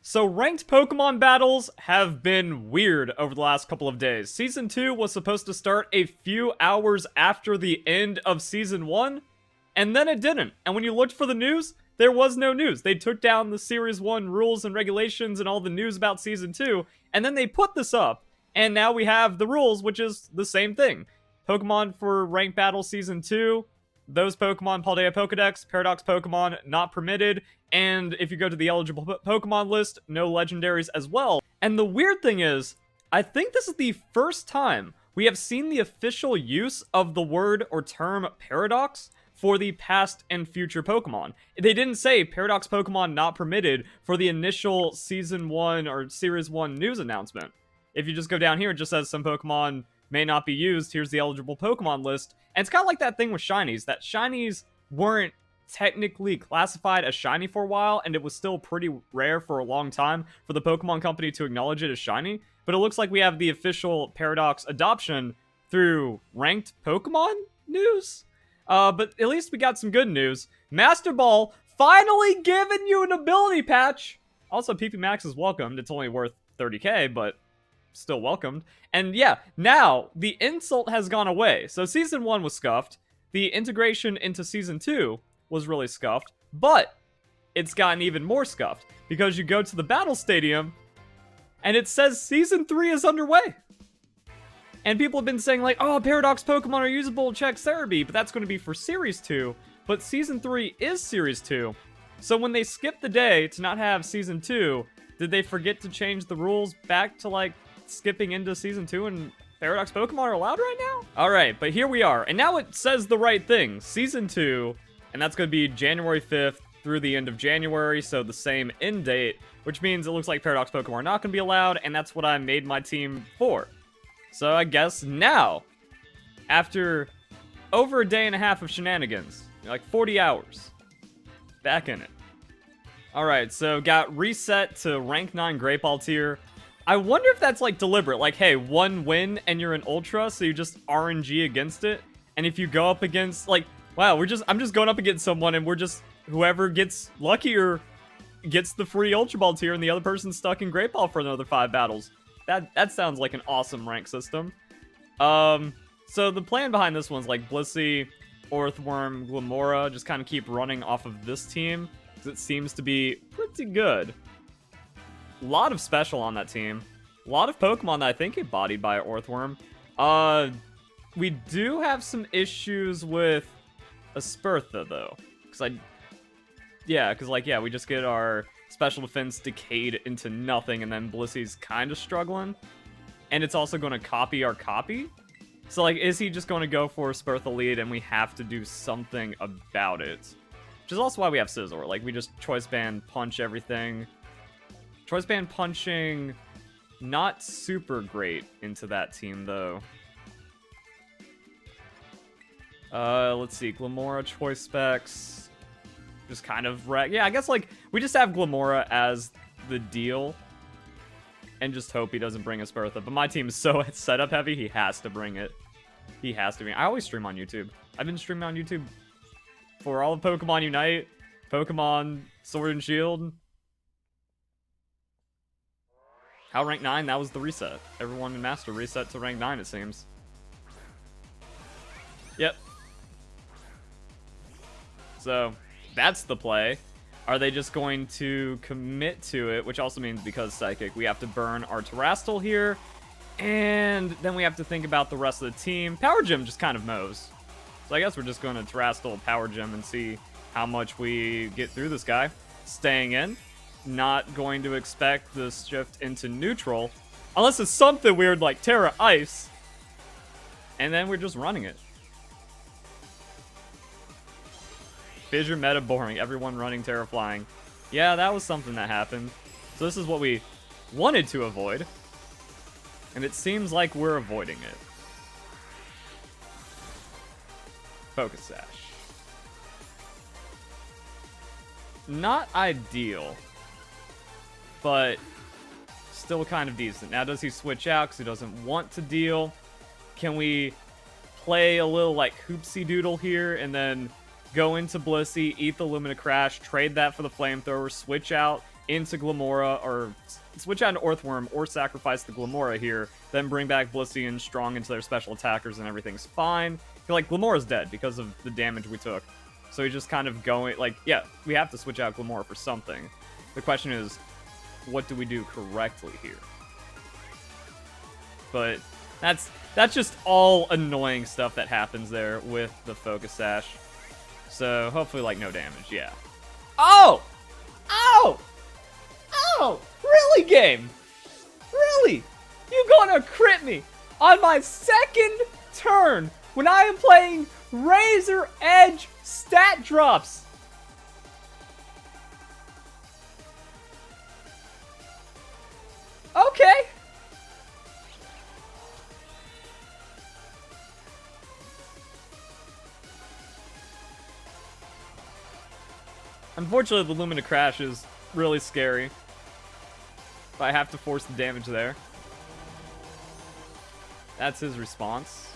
So ranked Pokemon battles have been weird over the last couple of days. Season 2 was supposed to start a few hours after the end of Season 1, and then it didn't. And when you looked for the news, there was no news. They took down the Series 1 rules and regulations and all the news about Season 2, and then they put this up, and now we have the rules, which is the same thing. Pokemon for Ranked Battle Season 2, those Pokemon, Paldea Pokedex, Paradox Pokemon, not permitted. And if you go to the eligible Pokemon list, no legendaries as well. And the weird thing is, I think this is the first time we have seen the official use of the word or term Paradox for the past and future Pokemon. They didn't say Paradox Pokemon not permitted for the initial Season 1 or Series 1 news announcement. If you just go down here, it just says some Pokemon may not be used. Here's the eligible Pokemon list. And it's kind of like that thing with shinies, that shinies weren't technically classified as shiny for a while, and it was still pretty rare for a long time for the Pokemon Company to acknowledge it as shiny. But it looks like we have the official Paradox adoption through ranked Pokemon news. But at least we got some good news. Master Ball finally giving you an ability patch. Also, PP Max is welcomed. It's only worth 30k, but still welcomed. And yeah, now the insult has gone away. So Season 1 was scuffed. The integration into Season 2 was really scuffed, but it's gotten even more scuffed because you go to the Battle Stadium and it says Season 3 is underway. And people have been saying like, oh, Paradox Pokemon are usable, check Cerebi, but that's going to be for Series 2. But Season 3 is Series 2. So when they skipped the day to not have Season 2, did they forget to change the rules back to like skipping into Season 2 and Paradox Pokemon are allowed right now? Alright, but here we are. And now it says the right thing. Season 2, and that's going to be January 5th through the end of January, so the same end date, which means it looks like Paradox Pokemon are not going to be allowed, and that's what I made my team for. So I guess now, after over a day and a half of shenanigans, like 40 hours, back in it. Alright, so got reset to rank 9 Great Ball tier. I wonder if that's like deliberate, like hey, one win and you're an Ultra, so you just RNG against it, and if you go up against, like, wow, I'm just going up against someone and we're just, whoever gets luckier gets the free Ultra Ball tier and the other person's stuck in Great Ball for another 5 battles. That sounds like an awesome rank system. So the plan behind this one's like Blissey, Orthworm, Glamora, just kind of keep running off of this team, because it seems to be pretty good. A lot of special on that team. A lot of Pokemon that I think get bodied by Orthworm. We do have some issues with Espertha, though. We just get our special defense decayed into nothing, and then Blissey's kind of struggling. And it's also going to copy our copy. So, like, is he just going to go for Espertha lead, and we have to do something about it? Which is also why we have Scizor. Like, we just Choice Band punch everything. Choice Band punching, not super great into that team, though. Let's see. Glamora, Choice Specs. Just kind of wreck. Yeah, I guess, like, we just have Glamora as the deal. And just hope he doesn't bring Espertha. But my team is so setup heavy, he has to bring it. He has to bring it. I always stream on YouTube. I've been streaming on YouTube for all of Pokemon Unite, Pokemon Sword and Shield. How rank 9? That was the reset. Everyone in Master reset to rank 9, it seems. Yep. So, that's the play. Are they just going to commit to it? Which also means, because Psychic, we have to burn our Terrastal here. And then we have to think about the rest of the team. Power Gem just kind of mows. So I guess we're just going to Terrastal Power Gem and see how much we get through this guy. Staying in. Not going to expect this shift into neutral. Unless it's something weird like Terra Ice. And then we're just running it. Fissure meta boring. Everyone running Terra Flying. Yeah, that was something that happened. So this is what we wanted to avoid. And it seems like we're avoiding it. Focus Sash. Not ideal. But still kind of decent. Now, does he switch out because he doesn't want to deal? Can we play a little like hoopsie doodle here and then go into Blissey, eat the Lumina Crash, trade that for the Flamethrower, switch out into Glamora, or switch out an Earthworm, or sacrifice the Glamora here, then bring back Blissey and Strong into their special attackers, and everything's fine. I feel like Glamora's dead because of the damage we took. So he's just kind of going, like, yeah, we have to switch out Glamora for something. The question is, what do we do correctly here? But that's just all annoying stuff that happens there with the Focus Sash. So hopefully, like, no damage, yeah. Oh! Oh! Oh! Really, game? Really? You gonna crit me on my second turn when I am playing Razor Edge stat drops? Okay. Unfortunately, the Lumina Crash is really scary. But I have to force the damage there. That's his response.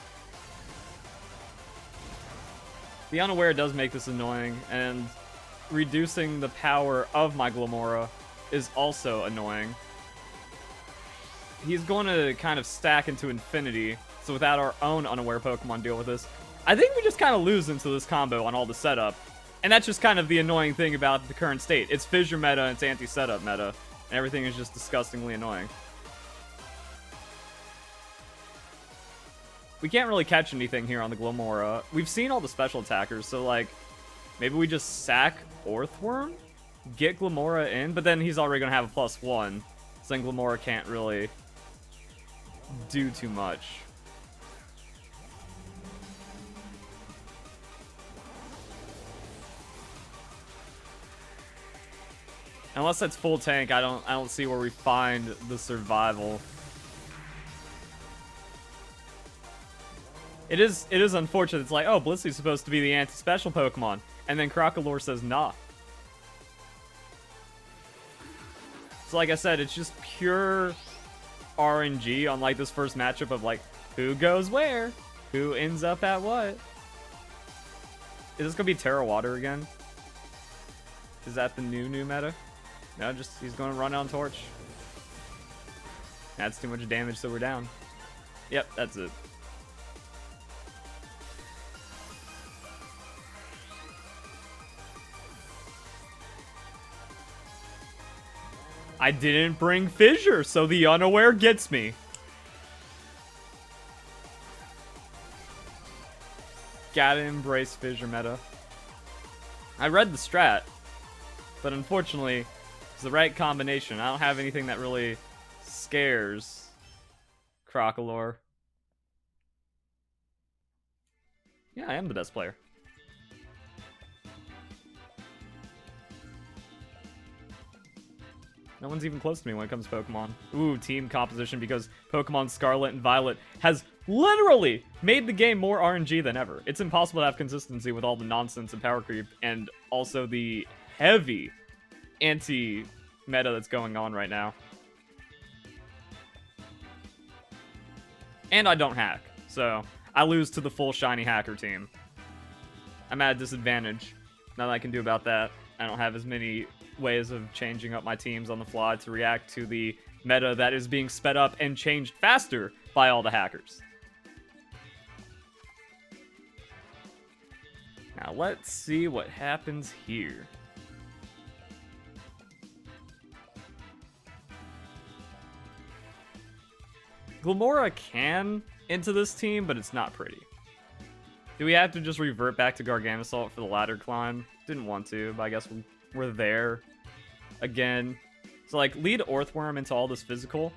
The Unaware does make this annoying, and reducing the power of my Glamora is also annoying. He's going to kind of stack into infinity, so without our own Unaware Pokemon deal with this, I think we just kind of lose into this combo on all the setup. And that's just kind of the annoying thing about the current state. It's Fissure meta and it's anti-setup meta, and everything is just disgustingly annoying. We can't really catch anything here on the Glamora. We've seen all the special attackers, so like, maybe we just sack Earthworm, get Glamora in, but then he's already going to have a +1, so then Glamora can't really do too much. Unless that's full tank, I don't see where we find the survival. It is unfortunate. It's like, oh, Blissey's supposed to be the anti-special Pokemon, and then Crocolore says nah. So like I said, it's just pure RNG on like this first matchup of like who goes where, who ends up at what. Is this gonna be Terra Water again? Is that the new meta? No, just he's going to run on Torch. That's too much damage, so we're down. Yep, that's it. I didn't bring Fissure, so the Unaware gets me. Gotta embrace Fissure meta. I read the strat, but unfortunately, it's the right combination. I don't have anything that really scares Crocolore. Yeah, I am the best player. No one's even close to me when it comes to Pokemon. Ooh, team composition, because Pokemon Scarlet and Violet has literally made the game more RNG than ever. It's impossible to have consistency with all the nonsense and power creep, and also the heavy anti-meta that's going on right now. And I don't hack, so I lose to the full shiny hacker team. I'm at a disadvantage. Nothing I can do about that. I don't have as many ways of changing up my teams on the fly to react to the meta that is being sped up and changed faster by all the hackers. Now let's see what happens here. Glamora can into this team, but it's not pretty. Do we have to just revert back to Garganasalt for the ladder climb? Didn't want to, but I guess we're there again. So like, lead Earthworm into all this physical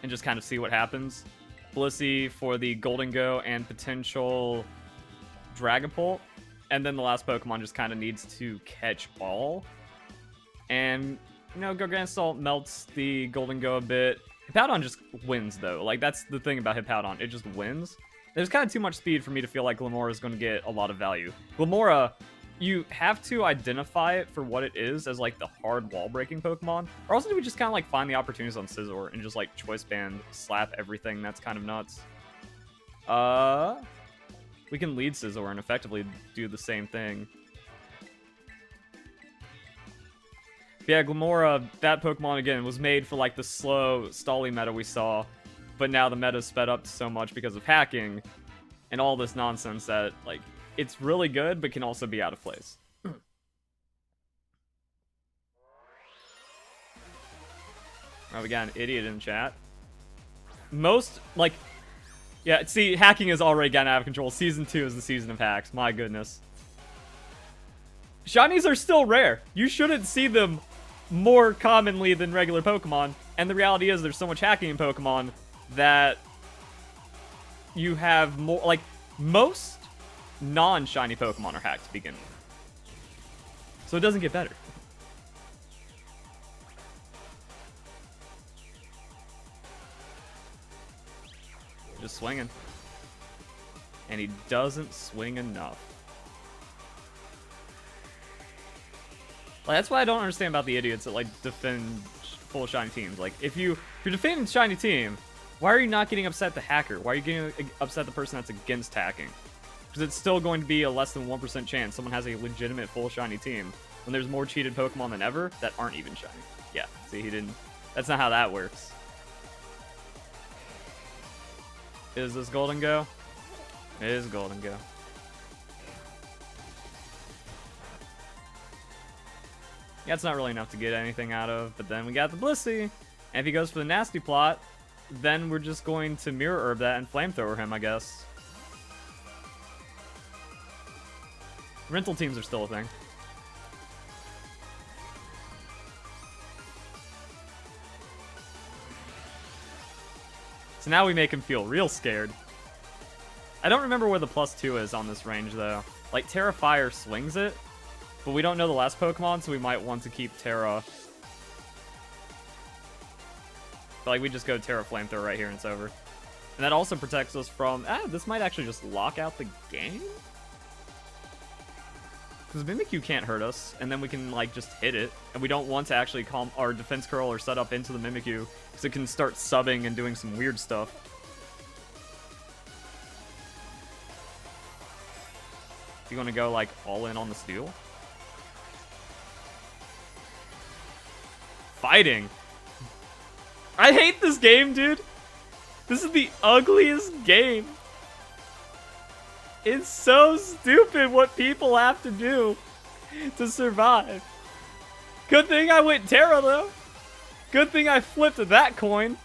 and just kind of see what happens. Blissey for the Golden Go and potential Dragapult. And then the last Pokemon just kind of needs to catch all. And, you know, Garganasalt melts the Golden Go a bit. Hippowdon just wins, though. Like, that's the thing about Hippowdon. It just wins. There's kind of too much speed for me to feel like Glamora is going to get a lot of value. Glamora, you have to identify it for what it is as, like, the hard wall-breaking Pokemon. Or also do we just kind of, like, find the opportunities on Scizor and just, like, Choice Band, slap everything? That's kind of nuts. We can lead Scizor and effectively do the same thing. Yeah, Glamora, that Pokemon, again, was made for, like, the slow, stally meta we saw. But now the meta's sped up so much because of hacking and all this nonsense that, like, it's really good, but can also be out of place. Oh, we got an idiot in chat. Most, like... Yeah, see, hacking has already gotten out of control. Season 2 is the season of hacks. My goodness. Shinies are still rare. You shouldn't see them more commonly than regular Pokemon. And the reality is there's so much hacking in Pokemon that you have more... Like, most non-shiny Pokemon are hacked to begin with. So it doesn't get better. Just swinging. And he doesn't swing enough. Like, that's why I don't understand about the idiots that, like, defend full shiny teams. Like, if you're defending shiny team, why are you not getting upset at the hacker? Why are you getting upset at the person that's against hacking? Because it's still going to be a less than 1% chance someone has a legitimate full shiny team when there's more cheated Pokemon than ever that aren't even shiny. Yeah, see, he didn't... That's not how that works. Is this Golden Go? It is Golden Go. Yeah, it's not really enough to get anything out of, but then we got the Blissey. And if he goes for the nasty plot, then we're just going to Mirror Herb that and Flamethrower him, I guess. Rental teams are still a thing. So now we make him feel real scared. I don't remember where the +2 is on this range, though. Like, Terra Fire swings it, but we don't know the last Pokemon, so we might want to keep Terra. But, like, we just go Terra Flamethrower right here and it's over. And that also protects us from... this might actually just lock out the game? Because Mimikyu can't hurt us, and then we can, like, just hit it. And we don't want to actually calm our Defense Curl or set up into the Mimikyu, because it can start subbing and doing some weird stuff. You want to go, like, all in on the steal? Fighting! I hate this game, dude! This is the ugliest game! It's so stupid what people have to do to survive. Good thing I went Terra, though. Good thing I flipped that coin.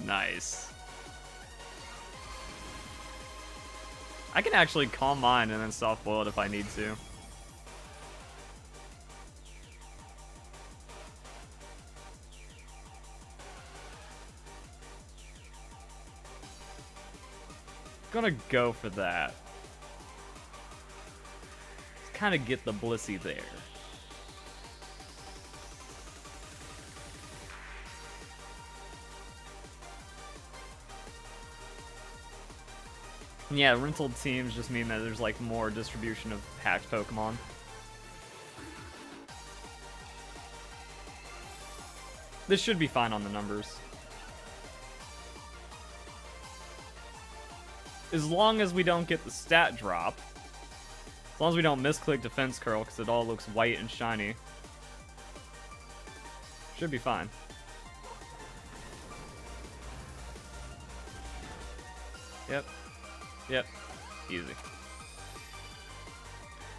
Nice. I can actually Calm Mind and then Soft Boil it if I need to. Gonna go for that. Let's kind of get the Blissey there. Yeah, rental teams just mean that there's like more distribution of hacked Pokemon. This should be fine on the numbers. As long as we don't get the stat drop. As long as we don't misclick Defense Curl because it all looks white and shiny. Should be fine. Yep. Yep. Easy.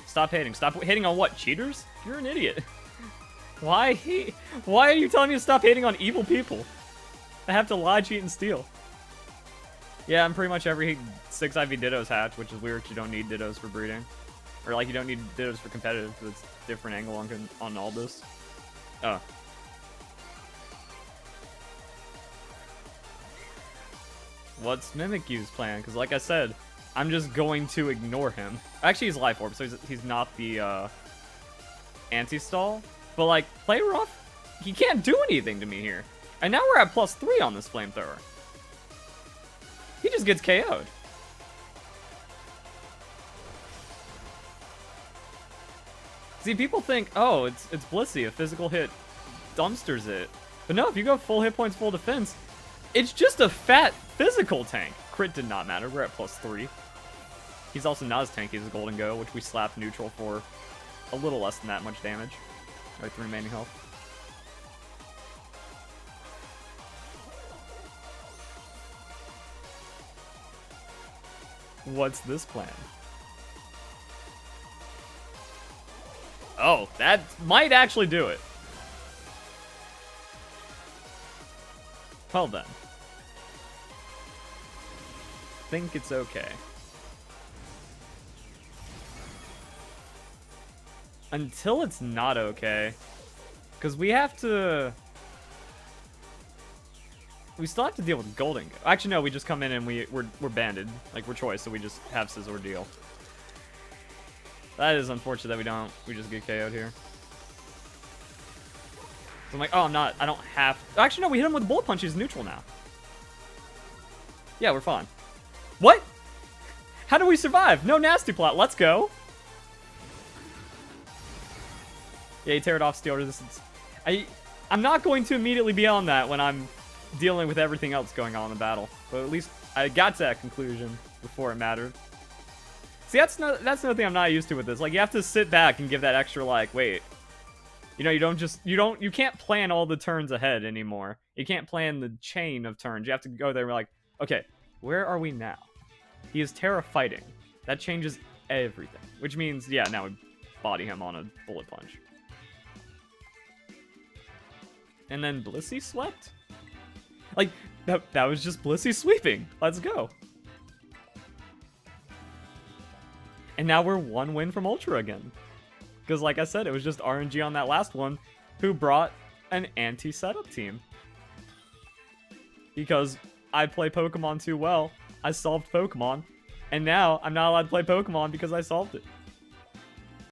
Stop hating. Stop hating on what? Cheaters? You're an idiot. Why are you telling me to stop hating on evil people that have to lie, cheat, and steal? Yeah, I'm pretty much every 6 IV Dittos hatch, which is weird because you don't need Dittos for breeding. Or, like, you don't need Dittos for competitive because it's a different angle on all this. Oh. What's Mimikyu's plan? Because, like I said, I'm just going to ignore him. Actually, he's Life Orb, so he's not the anti-stall. But, like, play rough. He can't do anything to me here. And now we're at +3 on this Flamethrower. He just gets KO'd. See, people think, oh, it's Blissey, a physical hit dumpsters it. But no, if you go full hit points, full defense, it's just a fat physical tank. Crit did not matter. We're at +3. He's also not as tanky as Golden Go, which we slapped neutral for a little less than that much damage. Alright, 3 remaining health. What's this plan? Oh, that might actually do it. Well then. Think it's okay. Until it's not okay. Because we have to... We still have to deal with Golden Go. Actually, no, we just come in and we're banded. Like, we're choice, so we just have Scissor Deal. That is unfortunate that we just get KO'd here. So I'm like, oh, I don't have... Actually, no, we hit him with Bullet Punch. He's neutral now. Yeah, we're fine. What? How do we survive? No nasty plot. Let's go. Yeah, you tear it off, steel resistance. I'm not going to immediately be on that when I'm dealing with everything else going on in the battle. But at least I got to that conclusion before it mattered. See, that's another thing I'm not used to with this. Like, you have to sit back and give that extra, like, wait. You know, you can't plan all the turns ahead anymore. You can't plan the chain of turns. You have to go there and be like, okay, where are we now? He is Terra fighting. That changes everything. Which means, yeah, now we body him on a Bullet Punch. And then Blissey swept? Like, that was just Blissey sweeping. Let's go. And now we're 1 win from Ultra again. Because like I said, it was just RNG on that last one who brought an anti-setup team. Because I play Pokemon too well, I solved Pokemon, and now I'm not allowed to play Pokemon because I solved it.